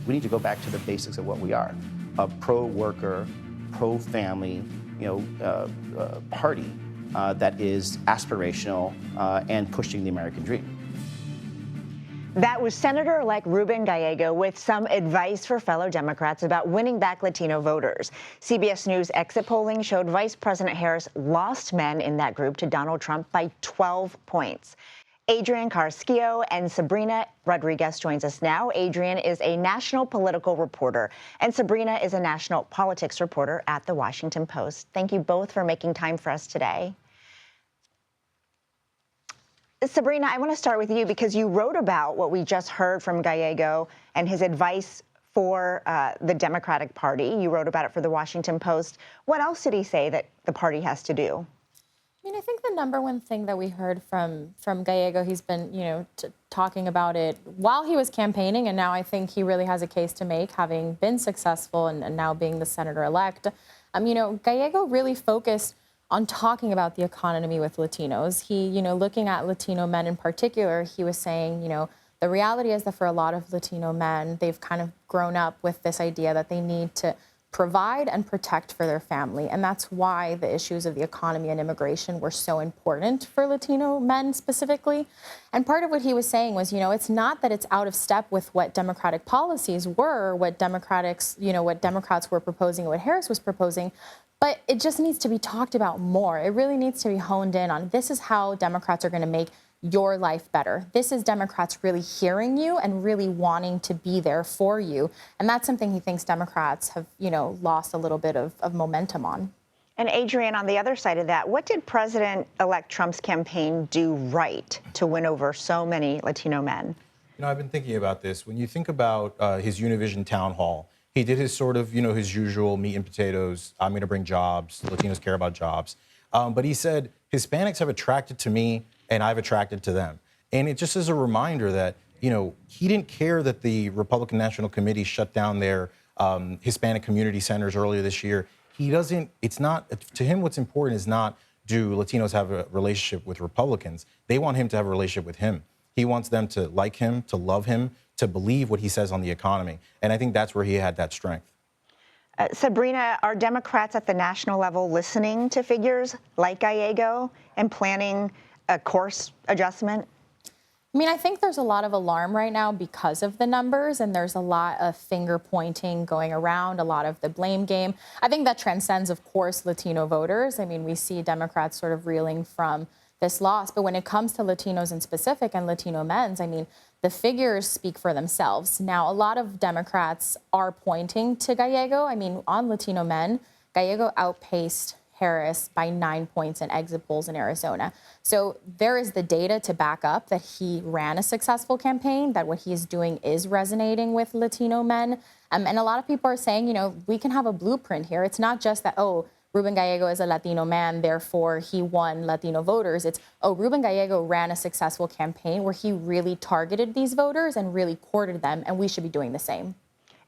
We need to go back to the basics of what we are: a pro-worker, pro-family, party that is aspirational and pushing the American dream. That was Senator-elect Ruben Gallego with some advice for fellow Democrats about winning back Latino voters. CBS News exit polling showed Vice President Harris lost men in that group to Donald Trump by 12 points. Adrian Carrasquillo and Sabrina Rodriguez joins us now. Adrian is a national political reporter, and Sabrina is a national politics reporter at The Washington Post. Thank you both for making time for us today. Sabrina, I want to start with you because you wrote about what we just heard from Gallego and his advice for the Democratic Party. You wrote about it for The Washington Post. What else did he say that the party has to do? I mean, I think the number one thing that we heard from Gallego, he's been, talking about it while he was campaigning, and now I think he really has a case to make, having been successful and now being the senator-elect. Gallego really focused on talking about the economy with Latinos. He, looking at Latino men in particular, he was saying, the reality is that for a lot of Latino men, they've kind of grown up with this idea that they need to provide and protect for their family. And that's why the issues of the economy and immigration were so important for Latino men specifically. And part of what he was saying was, it's not that it's out of step with what Democratic policies were, what Democrats were proposing, what Harris was proposing, but it just needs to be talked about more. It really needs to be honed in on, this is how Democrats are going to make your life better. This is Democrats really hearing you and really wanting to be there for you. And that's something he thinks Democrats have, lost a little bit of momentum on. And Adrian, on the other side of that, what did President-elect Trump's campaign do right to win over so many Latino men? I've been thinking about this. When you think about his Univision town hall, he did his sort of, his usual meat and potatoes. I'm going to bring jobs. Latinos care about jobs. But he said, Hispanics have attracted to me and I've attracted to them. And it just is a reminder that, he didn't care that the Republican National Committee shut down their Hispanic community centers earlier this year. It's not, to him, what's important is not, do Latinos have a relationship with Republicans? They want him to have a relationship with him. He wants them to like him, to love him, to believe what he says on the economy. And I think that's where he had that strength. Sabrina, are Democrats at the national level listening to figures like Gallego and planning a course adjustment? I mean, I think there's a lot of alarm right now because of the numbers, and there's a lot of finger pointing going around, a lot of the blame game. I think that transcends, of course, Latino voters. I mean, we see Democrats sort of reeling from this loss. But when it comes to Latinos in specific and Latino men's, I mean, the figures speak for themselves. Now, a lot of Democrats are pointing to Gallego. I mean, on Latino men, Gallego outpaced Harris by 9 points in exit polls in Arizona. So there is the data to back up that he ran a successful campaign, that what he's doing is resonating with Latino men. And a lot of people are saying, we can have a blueprint here. It's not just that, Ruben Gallego is a Latino man, therefore he won Latino voters. It's, Ruben Gallego ran a successful campaign where he really targeted these voters and really courted them, and we should be doing the same.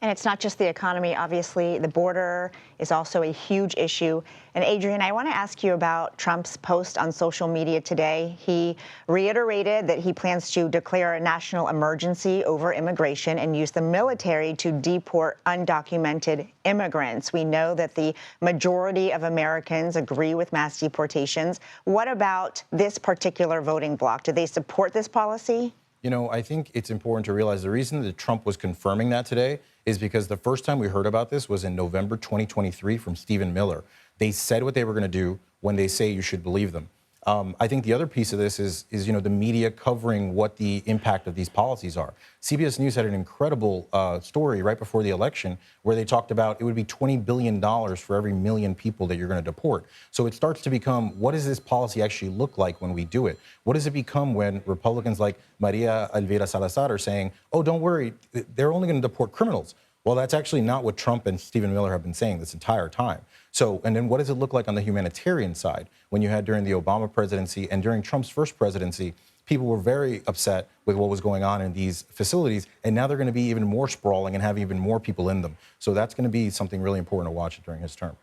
And it's not just the economy, obviously. The border is also a huge issue. And Adrian, I want to ask you about Trump's post on social media today. He reiterated that he plans to declare a national emergency over immigration and use the military to deport undocumented immigrants. We know that the majority of Americans agree with mass deportations. What about this particular voting bloc? Do they support this policy? I think it's important to realize the reason that Trump was confirming that today is because the first time we heard about this was in November 2023 from Stephen Miller. They said what they were going to do. When they say, you should believe them. I think the other piece of this is the media covering what the impact of these policies are. CBS News had an incredible story right before the election where they talked about it would be $20 billion for every million people that you're going to deport. So it starts to become, what does this policy actually look like when we do it? What does it become when Republicans like Maria Elvira Salazar are saying, don't worry, they're only going to deport criminals? Well, that's actually not what Trump and Stephen Miller have been saying this entire time. So, and then what does it look like on the humanitarian side? When you had during the Obama presidency and during Trump's first presidency, people were very upset with what was going on in these facilities, and now they're going to be even more sprawling and have even more people in them. So that's going to be something really important to watch during his term.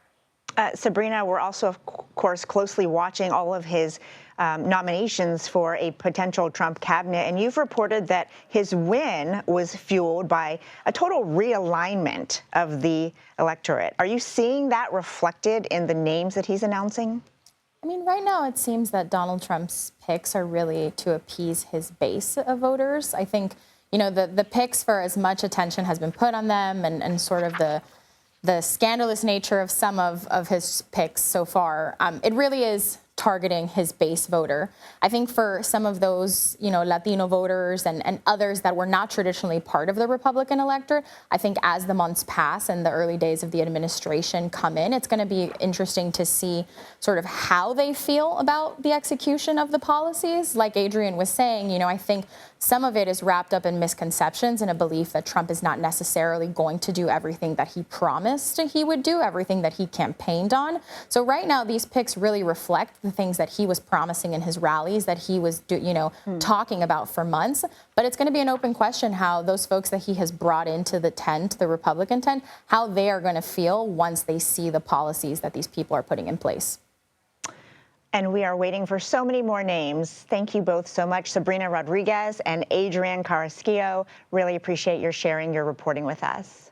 Sabrina, we're also, of course, closely watching all of his nominations for a potential Trump cabinet, and you've reported that his win was fueled by a total realignment of the electorate. Are you seeing that reflected in the names that he's announcing? I mean, right now it seems that Donald Trump's picks are really to appease his base of voters. I think, you know, the picks, for as much attention has been put on them and sort of the scandalous nature of some of his picks so far, it really is targeting his base voter. I think for some of those, you know, Latino voters and others that were not traditionally part of the Republican electorate, I think as the months pass and the early days of the administration come in, it's going to be interesting to see sort of how they feel about the execution of the policies. Like Adrian was saying, you know, I think some of it is wrapped up in misconceptions and a belief that Trump is not necessarily going to do everything that he promised he would do, everything that he campaigned on. So right now, these picks really reflect the things that he was promising in his rallies, that he was, talking about for months. But it's going to be an open question how those folks that he has brought into the tent, the Republican tent, how they are going to feel once they see the policies that these people are putting in place. And we are waiting for so many more names. Thank you both so much, Sabrina Rodriguez and Adrian Carrasquillo. Really appreciate your sharing your reporting with us.